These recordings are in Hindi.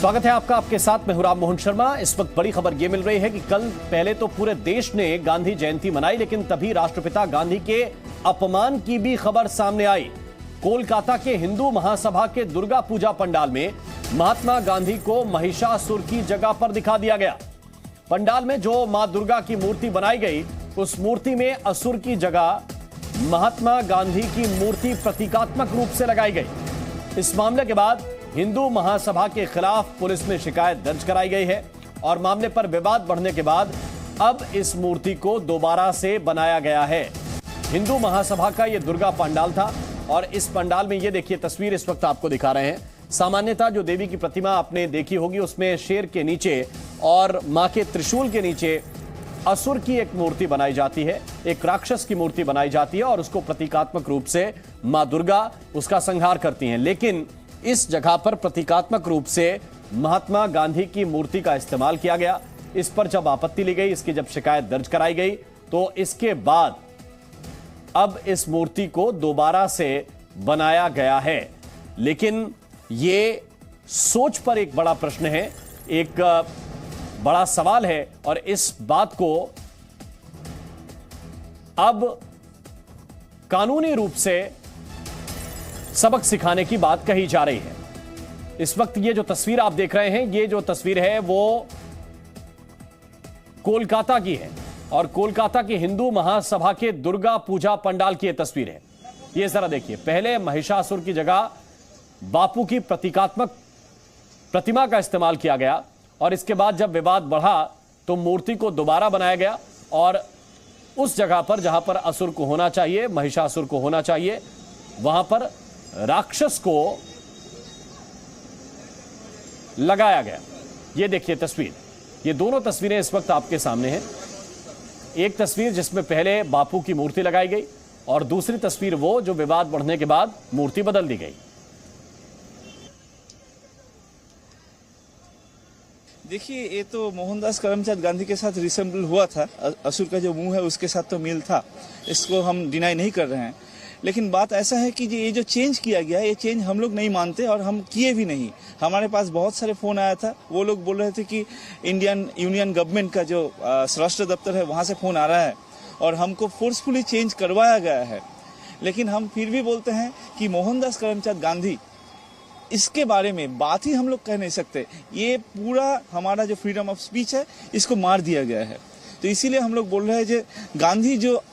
स्वागत है आपका, आपके साथ मैं हूं राम मोहन शर्मा। इस वक्त बड़ी खबर यह मिल रही है कि कल पहले तो पूरे देश ने गांधी जयंती मनाई, लेकिन तभी राष्ट्रपिता गांधी के अपमान की भी खबर सामने आई। कोलकाता के हिंदू महासभा के दुर्गा पूजा पंडाल में महात्मा गांधी को महिषासुर की जगह पर दिखा दिया गया। पंडाल में जो मां दुर्गा की मूर्ति बनाई गई, उस मूर्ति में असुर की जगह महात्मा गांधी की मूर्ति प्रतीकात्मक रूप से लगाई गई। इस मामले के बाद हिंदू महासभा के खिलाफ पुलिस में शिकायत दर्ज कराई गई है और मामले पर विवाद बढ़ने के बाद अब इस मूर्ति को दोबारा से बनाया गया है। हिंदू महासभा का यह दुर्गा पंडाल था और इस पंडाल में ये देखिए तस्वीर इस वक्त आपको दिखा रहे हैं। सामान्यतः जो देवी की प्रतिमा आपने देखी होगी, उसमें शेर के नीचे और मां के त्रिशूल के नीचे असुर की एक मूर्ति बनाई जाती है, एक राक्षस की मूर्ति बनाई जाती है और उसको प्रतीकात्मक रूप से मां दुर्गा उसका संहार करती हैं। लेकिन इस जगह पर प्रतीकात्मक रूप से महात्मा गांधी की मूर्ति का इस्तेमाल किया गया। इस पर जब आपत्ति ली गई, इसकी जब शिकायत दर्ज कराई गई, तो इसके बाद अब इस मूर्ति को दोबारा से बनाया गया है। लेकिन ये सोच पर एक बड़ा प्रश्न है, एक बड़ा सवाल है और इस बात को अब कानूनी रूप से सबक सिखाने की बात कही जा रही है। इस वक्त ये जो तस्वीर आप देख रहे हैं, ये जो तस्वीर है वो कोलकाता की है और कोलकाता की हिंदू महासभा के दुर्गा पूजा पंडाल की यह तस्वीर है। ये जरा देखिए, पहले महिषासुर की जगह बापू की प्रतीकात्मक प्रतिमा का इस्तेमाल किया गया और इसके बाद जब विवाद बढ़ा तो मूर्ति को दोबारा बनाया गया और उस जगह पर जहां पर असुर को होना चाहिए, महिषासुर को होना चाहिए, वहां पर राक्षस को लगाया गया। ये देखिए तस्वीर, ये दोनों तस्वीरें इस वक्त आपके सामने हैं। एक तस्वीर जिसमें पहले बापू की मूर्ति लगाई गई और दूसरी तस्वीर वो जो विवाद बढ़ने के बाद मूर्ति बदल दी गई। देखिए, ये तो मोहनदास करमचंद गांधी के साथ रिसेंबल हुआ था। असुर का जो मुंह है उसके साथ तो मेल था, इसको हम डिनाई नहीं कर रहे हैं। लेकिन बात ऐसा है कि ये जो चेंज किया गया है, ये चेंज हम लोग नहीं मानते और हम किए भी नहीं। हमारे पास बहुत सारे फ़ोन आया था, वो लोग बोल रहे थे कि इंडियन यूनियन गवर्नमेंट का जो स्वराष्ट्र दफ्तर है वहाँ से फ़ोन आ रहा है और हमको फोर्सफुली चेंज करवाया गया है। लेकिन हम फिर भी बोलते हैं कि मोहनदास करमचंद गांधी, इसके बारे में बात ही हम लोग कह नहीं सकते। ये पूरा हमारा जो फ्रीडम ऑफ स्पीच है, इसको मार दिया गया है। तो इसीलिए हम लोग बोल रहे हैं कि गांधी जो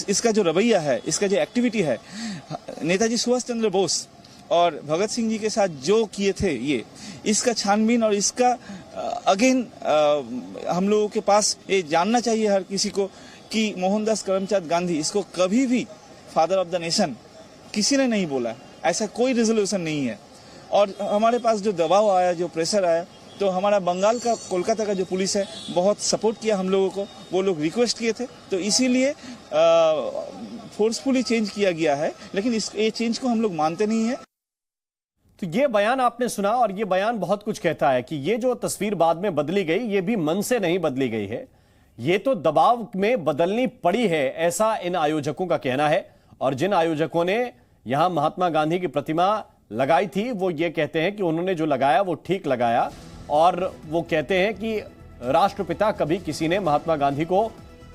इसका जो रवैया है, इसका जो एक्टिविटी है, नेताजी सुभाष चंद्र बोस और भगत सिंह जी के साथ जो किए थे, ये इसका छानबीन और इसका अगेन हम लोगों के पास ये जानना चाहिए हर किसी को कि मोहनदास करमचंद गांधी, इसको कभी भी फादर ऑफ द नेशन किसी ने नहीं बोला। ऐसा कोई रेजोल्यूशन नहीं है। और हमारे पास जो दबाव आया, जो प्रेशर आया, तो हमारा बंगाल का, कोलकाता का जो पुलिस है बहुत सपोर्ट किया हम लोगों को। वो लोग रिक्वेस्ट किए थे, तो इसीलिए फोर्सफुली चेंज किया गया है। लेकिन ये चेंज को हम लोग मानते नहीं है। तो ये बयान आपने सुना और ये बयान बहुत कुछ कहता है कि ये जो तस्वीर बाद में बदली गई, ये भी मन से नहीं बदली गई है, ये तो दबाव में बदलनी पड़ी है, ऐसा इन आयोजकों का कहना है। और जिन आयोजकों ने यहां महात्मा गांधी की प्रतिमा लगाई थी, वो ये कहते हैं कि उन्होंने जो लगाया वो ठीक लगाया और वो कहते हैं कि राष्ट्रपिता कभी किसी ने महात्मा गांधी को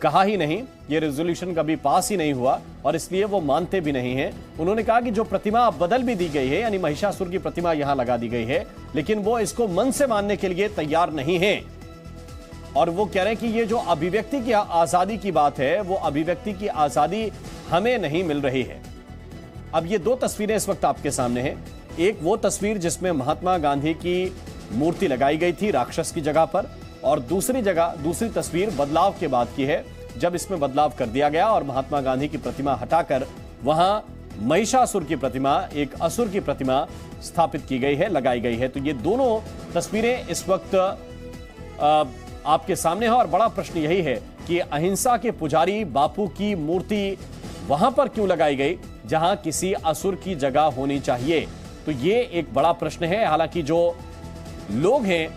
कहा ही नहीं, ये रेजोल्यूशन कभी पास ही नहीं हुआ और इसलिए वो मानते भी नहीं हैं। उन्होंने कहा कि जो प्रतिमा बदल भी दी गई है, यानी महिषासुर की प्रतिमा यहां लगा दी गई है, लेकिन वो इसको मन से मानने के लिए तैयार नहीं है। और वो कह रहे हैं कि ये जो अभिव्यक्ति की आजादी की बात है, वो अभिव्यक्ति की आजादी हमें नहीं मिल रही है। अब ये दो तस्वीरें इस वक्त आपके सामने हैं। एक वो तस्वीर जिसमें महात्मा गांधी की मूर्ति लगाई गई थी राक्षस की जगह पर, और दूसरी तस्वीर बदलाव के बाद की है, जब इसमें बदलाव कर दिया गया और महात्मा गांधी की प्रतिमा हटाकर वहां महिषासुर की प्रतिमा, एक असुर की प्रतिमा स्थापित की गई है, लगाई गई है। तो ये दोनों तस्वीरें इस वक्त आपके सामने है और बड़ा प्रश्न यही है कि अहिंसा के पुजारी बापू की मूर्ति वहां पर क्यों लगाई गई जहां किसी असुर की जगह होनी चाहिए। तो ये एक बड़ा प्रश्न है। हालांकि जो लोग हैं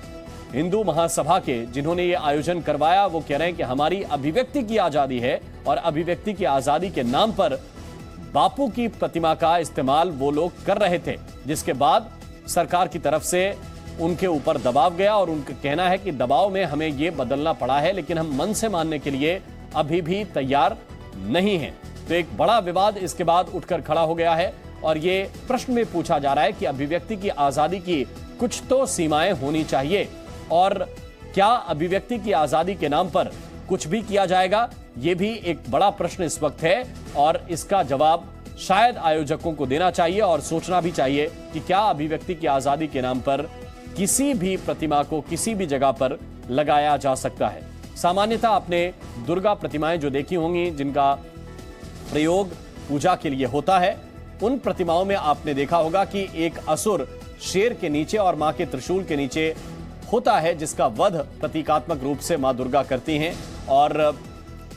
हिंदू महासभा के, जिन्होंने ये आयोजन करवाया, वो कह रहे हैं कि हमारी अभिव्यक्ति की आजादी है और अभिव्यक्ति की आजादी के नाम पर बापू की प्रतिमा का इस्तेमाल वो लोग कर रहे थे, जिसके बाद सरकार की तरफ से उनके ऊपर दबाव गया और उनका कहना है कि दबाव में हमें ये बदलना पड़ा है, लेकिन हम मन से मानने के लिए अभी भी तैयार नहीं हैं। तो एक बड़ा विवाद इसके बाद उठकर खड़ा हो गया है और ये प्रश्न में पूछा जा रहा है कि अभिव्यक्ति की आजादी की कुछ तो सीमाएं होनी चाहिए, और क्या अभिव्यक्ति की आजादी के नाम पर कुछ भी किया जाएगा? ये भी एक बड़ा प्रश्न इस वक्त है और इसका जवाब शायद आयोजकों को देना चाहिए और सोचना भी चाहिए कि क्या अभिव्यक्ति की आजादी के नाम पर किसी भी प्रतिमा को किसी भी जगह पर लगाया जा सकता है। सामान्यतः आपने दुर्गा प्रतिमाएं जो देखी होंगी जिनका प्रयोग पूजा के लिए होता है, उन प्रतिमाओं में आपने देखा होगा कि एक असुर शेर के नीचे और मां के त्रिशूल के नीचे होता है, जिसका वध प्रतीकात्मक रूप से मां दुर्गा करती हैं और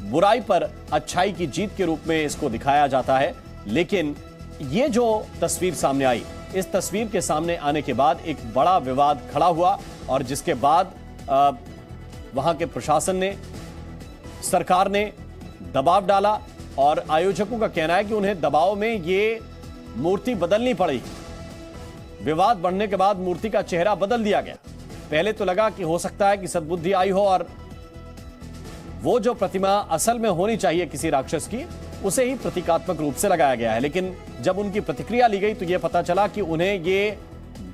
बुराई पर अच्छाई की जीत के रूप में इसको दिखाया जाता है। लेकिन ये जो तस्वीर सामने आई, इस तस्वीर के सामने आने के बाद एक बड़ा विवाद खड़ा हुआ और जिसके बाद वहां के प्रशासन ने, सरकार ने दबाव डाला और आयोजकों का कहना है कि उन्हें दबाव में ये मूर्ति बदलनी पड़ी। विवाद बढ़ने के बाद मूर्ति का चेहरा बदल दिया गया। पहले तो लगा कि हो सकता है कि सद्बुद्धि आई हो और वो जो प्रतिमा असल में होनी चाहिए किसी राक्षस की, उसे ही प्रतीकात्मक रूप से लगाया गया है। लेकिन जब उनकी प्रतिक्रिया ली गई तो यह पता चला कि उन्हें ये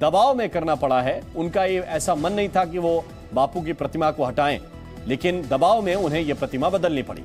दबाव में करना पड़ा है। उनका ये ऐसा मन नहीं था कि वो बापू की प्रतिमा को हटाएं, लेकिन दबाव में उन्हें यह प्रतिमा बदलनी पड़ी।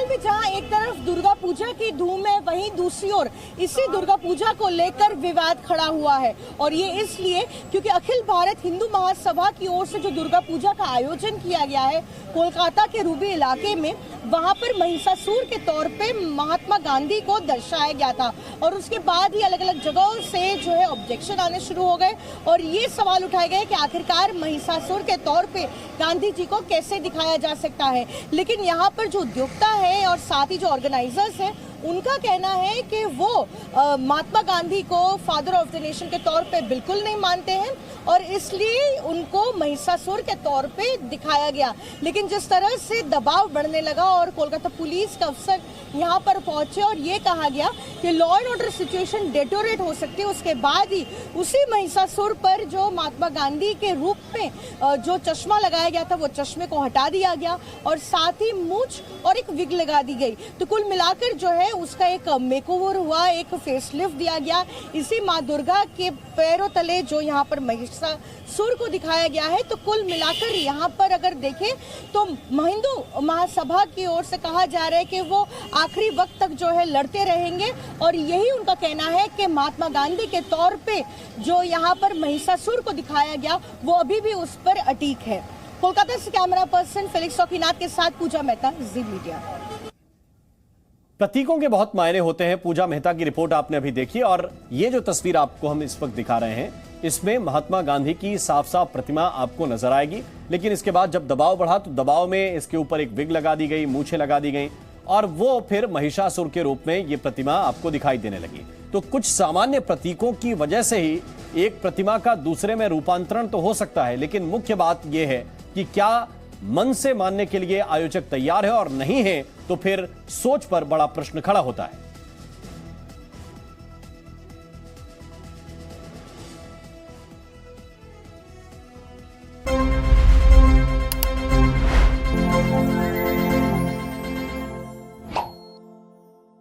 में जहां एक तरफ दुर्गा पूजा की धूम है, वहीं दूसरी ओर इसी दुर्गा पूजा को लेकर विवाद खड़ा हुआ है। और ये इसलिए क्योंकि अखिल भारत हिंदू महासभा की ओर से जो दुर्गा पूजा का आयोजन किया गया है कोलकाता के रूबी इलाके में, वहां पर महिषासुर के तौर पे महात्मा गांधी को दर्शाया गया था और उसके बाद ही अलग अलग जगहों से जो है ऑब्जेक्शन आने शुरू हो गए और ये सवाल उठाए गए कि आखिरकार महिषासुर के तौर पे गांधी जी को कैसे दिखाया जा सकता है। लेकिन यहाँ पर जो उद्योक्ता है और साथ ही जो ऑर्गेनाइजर्स हैं, उनका कहना है कि वो महात्मा गांधी को फादर ऑफ द नेशन के तौर पे बिल्कुल नहीं मानते हैं और इसलिए उनको महिषासुर के तौर पे दिखाया गया। लेकिन जिस तरह से दबाव बढ़ने लगा और कोलकाता पुलिस का अफसर यहाँ पर पहुंचे और ये कहा गया कि law and order situation deteriorate हो सकती है, उसके बाद ही उसी महिषासुर पर जो महात्मा गांधी के रूप में जो चश्मा लगाया गया था वो चश्मे को हटा दिया गया और साथ ही मूंछ और एक विग लगा दी गई। तो कुल मिलाकर जो है उसका एक मेकओवर हुआ, एक फेसलिफ्ट दिया गया। इसी माँ दुर्गा के पैरों तले जो यहाँ पर महिषासुर को दिखाया गया है। तो कुल मिलाकर यहाँ पर अगर देखें तो हिंदू महासभा की ओर से कहा जा रहा है कि वो आखिरी वक्त तक जो है लड़ते रहेंगे और यही उनका कहना है कि महात्मा गांधी के तौर पे जो यहाँ पर महिषासुर को दिखाया गया वो अभी भी उस पर अटीक है। कोलकाता से कैमरा पर्सन फेलिक्स चौकीनाथ के साथ पूजा मेहता, जी मीडिया। प्रतीकों के बहुत मायने होते हैं। पूजा मेहता की रिपोर्ट आपने अभी देखी और ये जो तस्वीर आपको हम इस वक्त दिखा रहे हैं, इसमें महात्मा गांधी की साफ साफ प्रतिमा आपको नजर आएगी। लेकिन इसके बाद जब दबाव बढ़ा तो दबाव में इसके ऊपर एक विग लगा दी गई, मूछें लगा दी गई और वो फिर महिषासुर के रूप में ये प्रतिमा आपको दिखाई देने लगी। तो कुछ सामान्य प्रतीकों की वजह से ही एक प्रतिमा का दूसरे में रूपांतरण तो हो सकता है, लेकिन मुख्य बात यह है कि क्या मन से मानने के लिए आयोजक तैयार है और नहीं है, तो फिर सोच पर बड़ा प्रश्न खड़ा होता है।